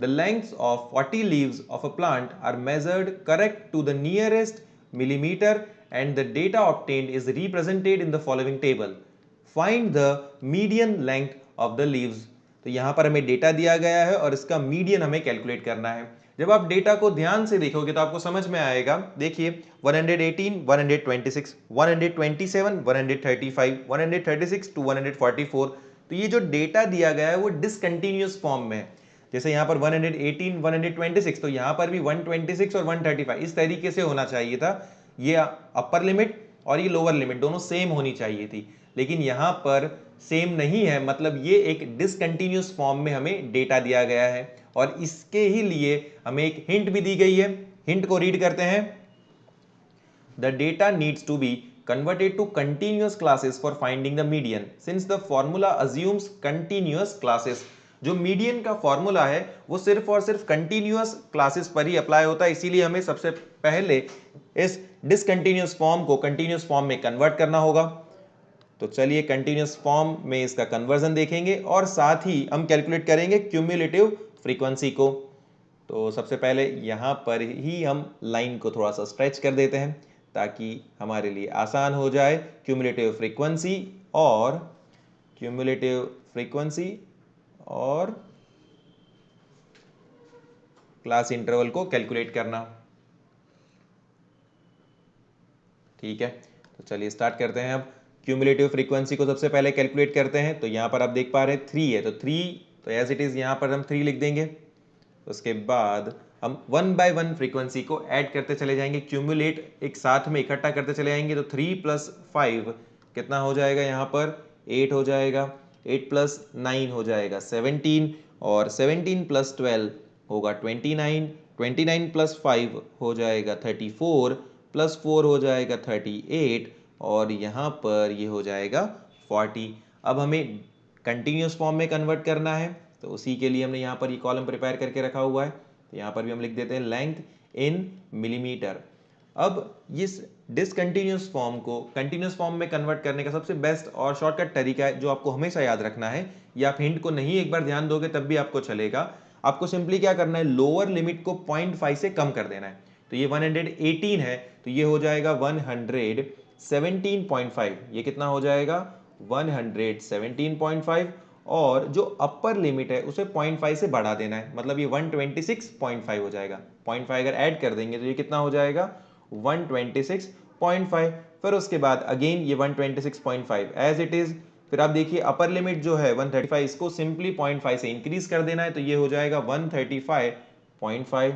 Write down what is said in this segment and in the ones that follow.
The lengths of 40 leaves of a plant are measured correct to the nearest millimeter and the data obtained is represented in the following table. Find the median length of the leaves. तो यहाँ पर हमें data दिया गया है और इसका median हमें कैलकुलेट करना है। जब आप डेटा को ध्यान से देखोगे तो आपको समझ में आएगा। देखिए 118, 126, 127, 135, 136 to 144। तो ये जो डेटा दिया गया है वो डिसकंटिन्यूअस फॉर्म में है। जैसे यहाँ पर 118, 126, तो यहाँ पर भी 126 और 135 इस तरीके से होना चाहिए था। ये अपर लिमिट और ये लोअर लिमिट दोनों सेम होनी चाहिए थी, लेकिन यहाँ पर सेम नहीं है, मतलब ये एक डिसकंटिन्यूअस फॉर्म में हमें डेटा दिया गया है और इसके ही लिए हमें एक हिंट भी दी गई है। हिंट को रीड करते हैं। The data needs to be converted to continuous classes for finding the median since the formula assumes continuous classes। जो मीडियन का फॉर्मूला है वो सिर्फ और सिर्फ कंटिन्यूअस क्लासेस पर ही अप्लाई होता है, इसीलिए हमें सबसे पहले इस डिसकंटिन्यूअस फॉर्म को कंटिन्यूअस फॉर्म में कन्वर्ट करना होगा। तो चलिए कंटिन्यूअस फॉर्म में इसका कन्वर्जन देखेंगे और साथ ही हम कैलकुलेट करेंगे क्यूम्युलेटिव फ्रीक्वेंसी को। तो सबसे पहले यहाँ पर ही हम लाइन को थोड़ा सा स्ट्रेच कर देते हैं ताकि हमारे लिए आसान हो जाए क्यूम्युलेटिव फ्रीक्वेंसी और क्लास इंटरवल को कैलकुलेट करना। ठीक है, तो चलिए स्टार्ट करते हैं। अब क्यूमुलेटिव फ्रीक्वेंसी को सबसे पहले कैलकुलेट करते हैं। तो यहाँ पर आप देख पा रहे हैं 3 है, तो 3 तो एज इट इज़ यहाँ पर हम 3 लिख देंगे। उसके बाद हम 1 बाय 1 फ्रीक्वेंसी को ऐड करते चले जाएंगे, क्यूमुलेट एक साथ में इकट्ठा करते चले जाएंगे। तो 3 + 5 कितना हो जाएगा, यहाँ पर 8 हो जाएगा, 8 + 9 हो जाएगा 17 और 17 + 12 होगा 29, 29 + 5 हो जाएगा 34 + 4 हो जाएगा 38 और यहाँ पर ये हो जाएगा 40। अब हमें कंटिन्यूस फॉर्म में कन्वर्ट करना है, तो उसी के लिए हमने यहाँ पर ये कॉलम प्रिपेयर करके रखा हुआ है। तो यहाँ पर भी हम लिख देते हैं लेंथ इन मिलीमीटर। अब इस डिसकंटिन्यूस फॉर्म को कंटिन्यूस फॉर्म में कन्वर्ट करने का सबसे बेस्ट और शॉर्टकट तरीका है जो आपको हमेशा याद रखना है। ये आप हिंट को नहीं एक बार ध्यान दोगे तब भी आपको चलेगा। आपको सिंपली क्या करना है, लोअर लिमिट को 0.5 से कम कर देना है। तो ये 118 है, तो ये हो जाएगा 117.5। ये कितना हो जाएगा 117.5 और जो अपर लिमिट है उसे 0.5 से बढ़ा देना है, मतलब ये 126.5 हो जाएगा। 0.5 अगर ऐड कर देंगे तो ये कितना हो जाएगा 126.5। फिर उसके बाद अगेन ये 126.5 एज इट इज। फिर आप देखिए अपर लिमिट जो है 135, इसको सिंपली 0.5 से इंक्रीज कर देना है, तो ये हो जाएगा 135.5।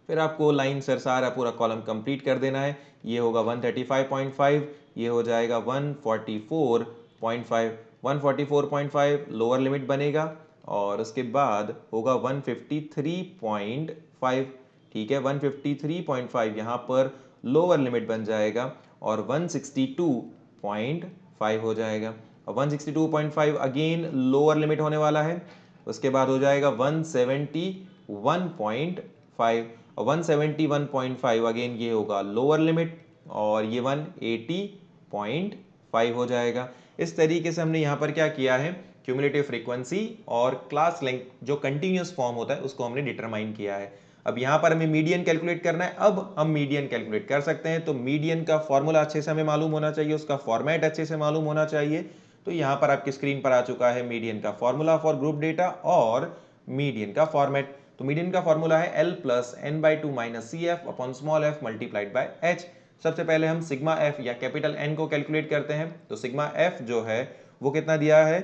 फिर आपको लाइन सर सारा पूरा कॉलम कंप्लीट कर देना है। ये होगा 135.5, ये हो जाएगा 144.5, 144.5 लोअर लिमिट बनेगा और उसके बाद होगा 153.5। ठीक है, 153.5 यहाँ पर लोअर लिमिट बन जाएगा और 162.5 हो जाएगा और 162.5 अगेन लोअर लिमिट होने वाला है। उसके बाद हो जाएगा 171.5 और 171.5 अगेन ये होगा लोअर लिमिट और ये 180.5 हो जाएगा। इस तरीके से हमने यहाँ पर क्या किया है, क्यूमुलेटिव फ्रीक्वेंसी और क्लास लेंथ जो कंटिन्यूस फॉर्म होता है उसको हमने डिटरमाइन किया है। अब यहाँ पर हमें मीडियन कैलकुलेट करना है। अब हम मीडियन कैलकुलेट कर सकते हैं। तो मीडियन का फॉर्मूला अच्छे से हमें मालूम होना चाहिए, उसका फॉर्मेट अच्छे से मालूम होना चाहिए। तो यहाँ पर आपकी स्क्रीन पर आ चुका है मीडियन का फॉर्मूला फॉर ग्रुप डेटा और मीडियन का फॉर्मेट। तो मीडियन का फॉर्मूला है L + n/2 - CF upon small f multiplied by h। सबसे पहले हम सिग्मा f या कैपिटल N को कैलकुलेट करते हैं। तो सिग्मा f जो है वो कितना दिया है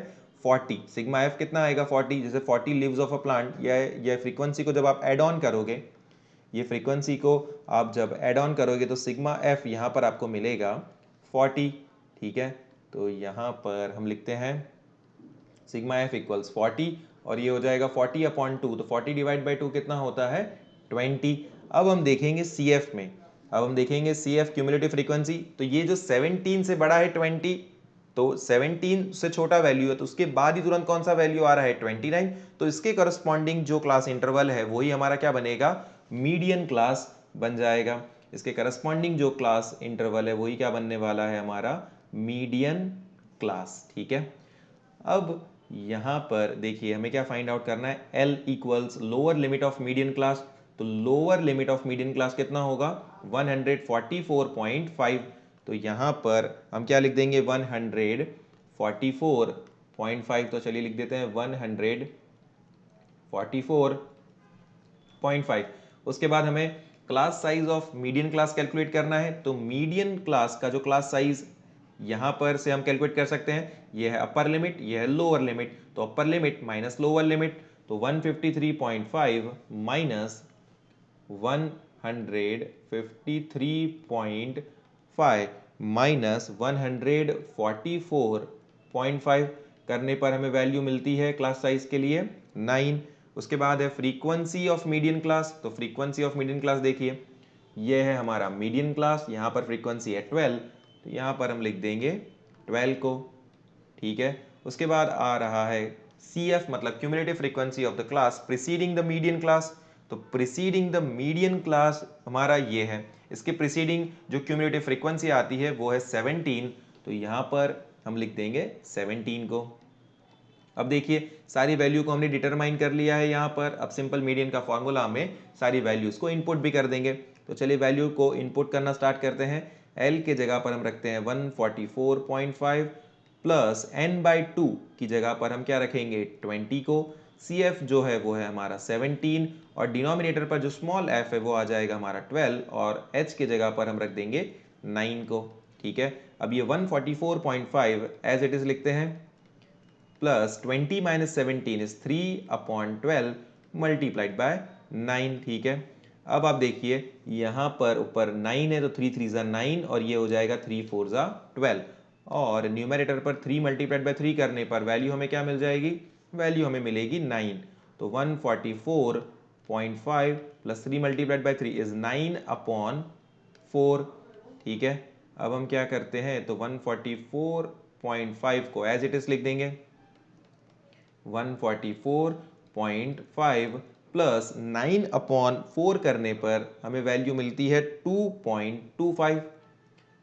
40। सिग्मा f कितना आएगा 40, जैसे 40 लीव्स ऑफ अ प्लांट। यह फ्रीक्वेंसी को जब आप एड ऑन करोगे, ये फ्रीक्वेंसी को आप जब एड ऑन करोगे तो सिग्मा f यहाँ पर आपको मिलेगा 40। ठीक है, तो यहाँ पर हम लिखते हैं सिग्मा f = 40 और ये हो जाएगा 40/2। तो 40 डिवाइड बाई 2 कितना होता है 20। अब हम देखेंगे CF में, अब हम देखेंगे CF क्यूमुलेटिव फ्रीक्वेंसी। तो ये जो 17 से बड़ा है 20, तो 17 से छोटा वैल्यू है तो उसके बाद ही तुरंत कौन सा वैल्यू आ रहा है 29। तो इसके करस्पॉन्डिंग जो क्लास इंटरवल है वही हमारा क्या बनेगा मीडियन क्लास बन जाएगा। इसके करस्पॉन्डिंग जो क्लास इंटरवल है वही क्या बनने वाला है हमारा मीडियन क्लास। ठीक है, अब यहाँ पर देखिए हमें क्या फाइंड आउट करना है, L equals lower limit of median class. तो lower limit of median class कितना होगा, 144.5। तो यहाँ पर हम क्या लिख देंगे, 144.5। तो चलिए लिख देते हैं 144.5। उसके बाद हमें class size of median class calculate करना है। तो मीडियन क्लास का जो क्लास साइज यहां पर से हम कैलकुलेट कर सकते हैं, यह है अपर लिमिट, यह है लोअर लिमिट। तो upper limit minus lower limit, तो 153.5 माइनस 153.5 माइनस 144.5 करने पर हमें वैल्यू मिलती है क्लास साइज के लिए 9। उसके बाद है फ्रीक्वेंसी ऑफ मीडियन क्लास। तो फ्रीक्वेंसी ऑफ मीडियन क्लास देखिए, यह है हमारा मीडियन क्लास, यहाँ पर फ्रीक्वेंसी है 12। तो यहाँ पर हम लिख देंगे 12 को, ठीक है। उसके बाद आ रहा है CF मतलब cumulative frequency of the class preceding the median class. तो प्रीसीडिंग द मीडियन क्लास हमारा ये है, इसके प्रीसीडिंग जो क्यूमुलेटिव फ्रीक्वेंसी आती है वो है 17। तो यहाँ पर हम लिख देंगे 17 को। अब देखिए सारी वैल्यू को हमने डिटरमाइन कर लिया है यहाँ पर। अब सिंपल मीडियन का फॉर्मूला में सारी वैल्यूज को इनपुट भी कर देंगे। तो चलिए वैल्यू को इनपुट करना स्टार्ट करते हैं। L के जगह पर हम रखते हैं 144.5 प्लस n/2 की जगह पर हम क्या रखेंगे 20 को। CF जो है वो है हमारा 17 और डिनोमिनेटर पर जो स्मॉल f है वो आ जाएगा हमारा 12 और h के जगह पर हम रख देंगे 9 को, ठीक है। अब ये 144.5 एज इट इज लिखते हैं, plus 20 minus 17 is 3/12 multiplied by 9, ठीक है। अब आप देखिए यहाँ पर ऊपर 9 है तो 3 3 ज़ा 9 और ये हो जाएगा 3 4 ज़ा 12 और न्यूमरेटर पर 3 मल्टीप्लाइड बाय 3 करने पर वैल्यू हमें क्या मिल जाएगी, वैल्यू हमें मिलेगी 9। तो 144.5 प्लस 3 मल्टीप्लाइड बाय 3 इज 9/4, ठीक है। अब हम क्या करते हैं, तो 144.5 को एज इट इज लिख देंगे। 144.5 प्लस 9/4 करने पर हमें वैल्यू मिलती है 2.25,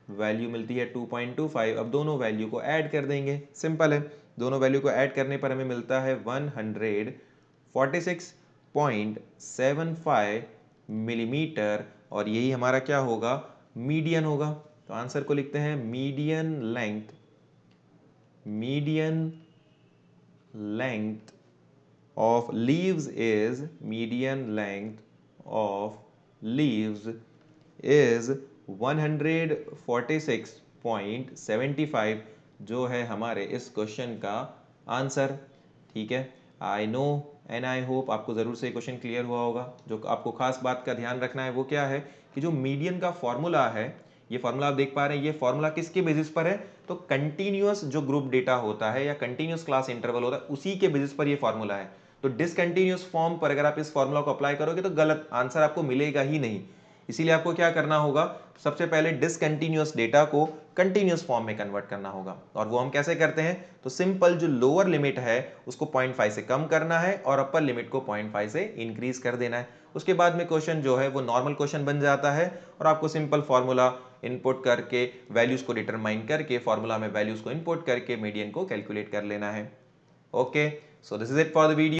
वैल्यू मिलती है 2.25। अब दोनों वैल्यू को ऐड कर देंगे, सिंपल है। दोनों वैल्यू को ऐड करने पर हमें मिलता है 146.75 मिलीमीटर और यही हमारा क्या होगा, मीडियन होगा। तो आंसर को लिखते हैं median length of leaves is of leaves is 146.75 जो है हमारे इस क्वेश्चन का आंसर, ठीक है। I know and I hope आपको ज़रूर से क्वेश्चन क्लियर हुआ होगा। जो आपको खास बात का ध्यान रखना है वो क्या है कि जो मीडियन का फॉर्मूला है, ये फॉर्मूला आप देख पा रहे हैं, ये फॉर्मूला किसके बेसिस पर है, तो कंटिन्यूअस जो ग्रुप डेटा होता है या कंटिन्यूअस क्लास इंटरवल होता है उसी के बेसिस पर ये फॉर्मूला है। तो डिसकंटिन्यूअस फॉर्म पर अगर आप इस फॉर्मूला को अप्लाई करोगे तो गलत आंसर आपको मिलेगा ही नहीं। इसीलिए आपको क्या करना होगा, सबसे पहले डिसकंटिन्यूअस डेटा को कंटिन्यूअस फॉर्म में कन्वर्ट करना होगा। और वो हम कैसे करते हैं, तो सिंपल जो लोअर लिमिट है उसको 0.5 से कम करना है और अपर लिमिट को 0.5 से इंक्रीज कर देना है। उसके बाद में क्वेश्चन जो है वो नॉर्मल क्वेश्चन बन जाता है और आपको सिंपल फॉर्मूला इनपुट करके वैल्यूज को डिटरमाइन करके फॉर्मूला में वैल्यूज को इनपुट करके मीडियन को कैलकुलेट कर लेना है। Okay, so this is it for the video.